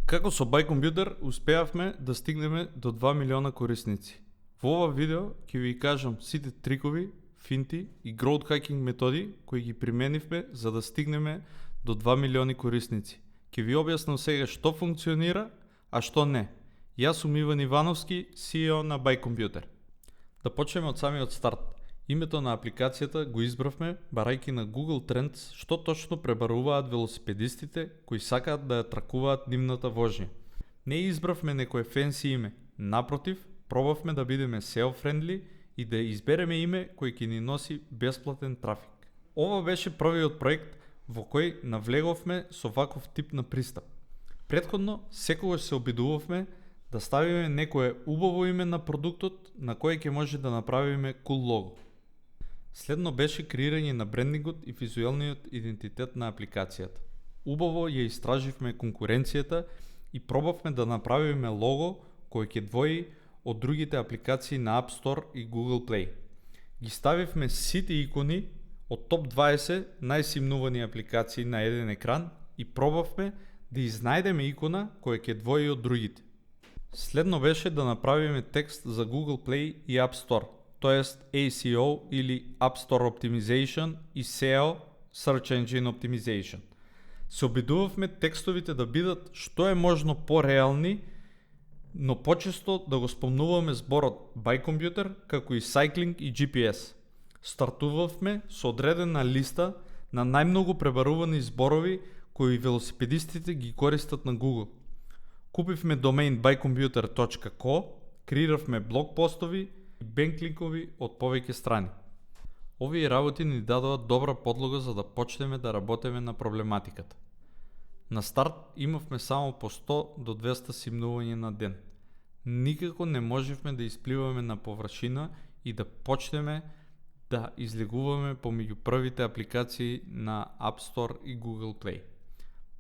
Како со Bajkompjuter успеавме да стигнеме до 2 милиона корисници. Во ова видео ќе ви кажам сите трикови, финти и growth hacking методи кои ги применивме за да стигнеме до 2 милиони корисници. Ќе ви објаснам сега што функционира, а што не. Јас сум Иван Ивановски, CEO на Bajkompjuter. Да почнеме од самиот старт. Името на апликацијата го избравме барајќи на Google Trends што точно пребаруваат велосипедистите кои сакаат да ја тракуваат нивната вожња. Не избравме некое фенси име, напротив, пробавме да бидеме SEO friendly и да избереме име кој ќе ни носи бесплатен трафик. Ова беше првиот проект во кој навлеговме со ваков тип на пристап. Претходно секогаш се обидувавме да ставиме некое убаво име на продуктот на кој ќе може да направиме cool лого. Следно беше креирање на брендингот и визуелниот идентитет на апликацијата. Убаво ја истраживме конкуренцијата и пробавме да направиме лого кој ќе двои од другите апликации на App Store и Google Play. Ги ставивме сите икони од топ 20 најсимнувани апликации на еден екран и пробавме да изнајдеме икона која ќе двои од другите. Следно беше да направиме текст за Google Play и App Store, тоест ACO или App Store Optimization и SEO Search Engine Optimization. Се обидувавме текстовите да бидат што е можно пореални, но почесто да го спомнуваме зборот Bajkompjuter како и Cycling и GPS. Стартувавме со одредена листа на најмногу пребарувани зборови кои велосипедистите ги користат на Google. Купивме домеин bajkompjuter.co, креиравме блог постови и бенклинкови од повеќе страни. Овие работи ни дадоа добра подлога за да почнеме да работиме на проблематиката. На старт имавме само по 100 до 200 симнувања на ден. Никако не можевме да испливаме на површина и да почнеме да излегуваме помеѓу првите апликации на App Store и Google Play.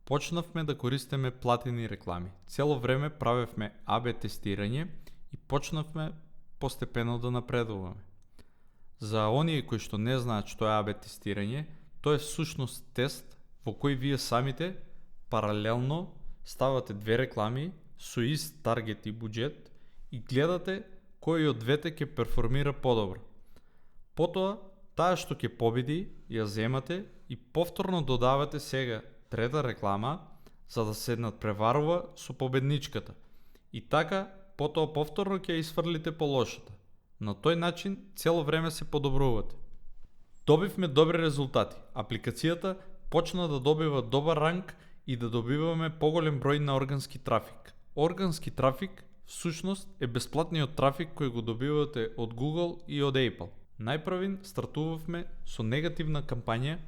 Почнавме да користиме платени реклами. Цело време правевме АБ тестирање и почнавме постепено да напредуваме. За оние кои што не знаат што е АБ тестирање, тоа е всушност тест во кој вие самите паралелно ставате две реклами со ист таргет и буџет и гледате кој од двете ќе перформира подобро. Потоа, таа што ќе победи, ја земате и повторно додавате сега трета реклама за да се надпреварува со победничката. И така, потоа повторно ќе изфрлите по лошата. На тој начин цело време се подобрувате. Добивме добри резултати. Апликацијата почна да добива добар ранг и да добиваме поголем број на органски трафик. Органски трафик всушност е бесплатниот трафик кој го добивате од Google и од Apple. Најпрвин стартувавме со негативна кампања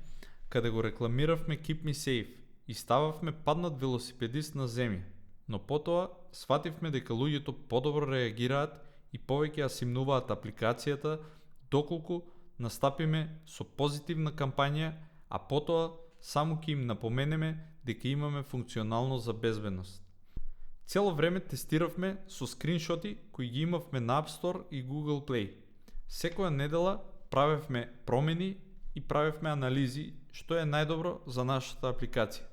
каде го рекламиравме Keep Me Safe и стававме паднат велосипедист на земја. Но потоа свативме дека луѓето подобро реагираат и повеќе ја симнуваат апликацијата доколку настапиме со позитивна кампања, а потоа само ќе им напоменеме дека имаме функционалност за безбедност. Цело време тестиравме со скриншоти кои ги имавме на App Store и Google Play. Секоја недела правевме промени и правевме анализи што е најдобро за нашата апликација.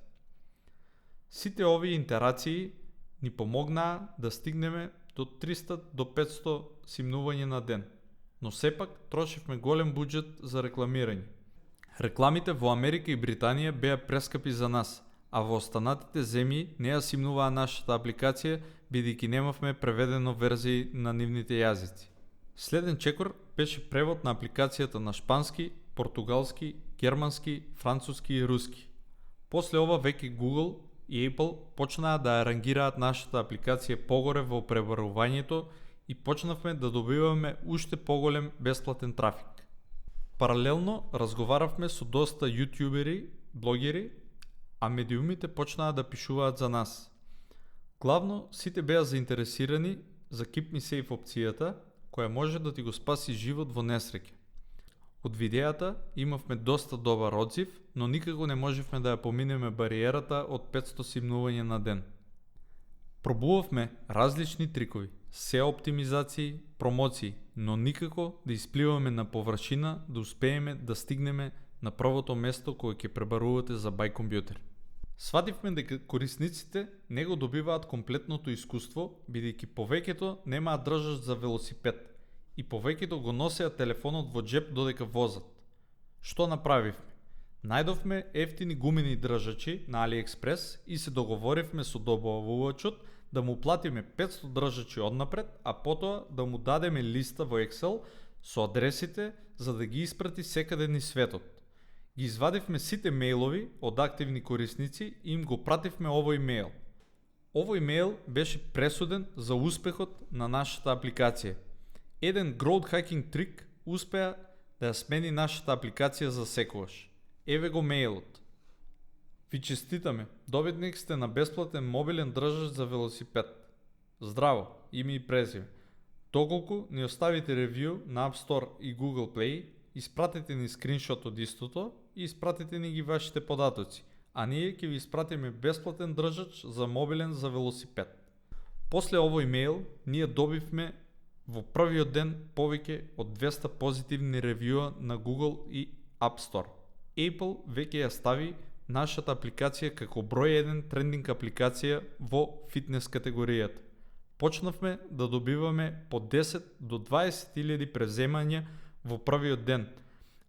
Сите овие интерации ни помогнаа да стигнеме до 300 до 500 симнувања на ден, но сепак трошивме голем буџет за рекламирање. Рекламите во Америка и Британија беа прескапи за нас, а во останатите земји не ја симнуваа нашата апликација бидејќи немавме преведено верзии на нивните јазици. Следен чекор беше превод на апликацијата на шпански, португалски, германски, француски и руски. После ова веќе Google и Apple почнаа да ја рангираат нашата апликација погоре во пребарувањето и почнавме да добиваме уште поголем бесплатен трафик. Паралелно разговаравме со доста јутјубери, блогери, а медиумите почнаа да пишуваат за нас. Главно сите беа заинтересирани за Keep Me Safe опцијата, која може да ти го спаси живот во несреќа. Од видеата имавме доста добар одзив, но никако не можевме да ја поминеме бариерата од 500 симнувања на ден. Пробувавме различни трикови, SEO оптимизации, промоции, но никако да испливаме на површина да успееме да стигнеме на првото место кое ќе пребарувате за Bajkompjuter. Свативме дека корисниците не го добиваат комплетното искуство, бидејќи повеќето немаат држач за велосипед и повеќето го носеат телефонот во джеп додека возат. Што направивме? Најдовме ефтини гумени држачи на AliExpress и се договоривме со добавувачот да му платиме 500 држачи однапред, а потоа да му дадеме листа во Excel со адресите за да ги испрати секаде низ светот. Ги извадивме сите мејлови од активни корисници и им го пративме овој мејл. Овој мејл беше пресуден за успехот на нашата апликација. Еден growth hacking трик успеа да ја смени нашата апликација за секогаш. Еве го мејлот. Ви честитаме, добитник сте на бесплатен мобилен држач за велосипед. Здраво, име и презиме. Доколку ни оставите ревју на App Store и Google Play, испратете ни скриншот од истото и испратете ни ги вашите податоци, а ние ќе ви испратиме бесплатен држач за мобилен за велосипед. После овој мејл, ние добивме во првиот ден повеќе од 200 позитивни ревјуа на Google и App Store. Apple веќе ја стави нашата апликација како број 1 трендинг апликација во фитнес категоријата. Почнавме да добиваме по 10 до 20.000 преземања во првиот ден,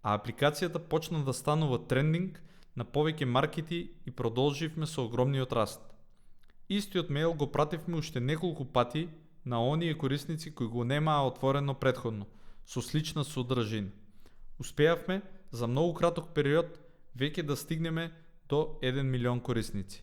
а апликацијата почна да станува трендинг на повеќе маркети и продолживме со огромниот раст. Истиот мејл го пративме уште неколку пати на оние корисници кои го немаа отворено претходно, со слична содржина. Успеавме за многу краток период веќе да стигнеме до 1 милион корисници.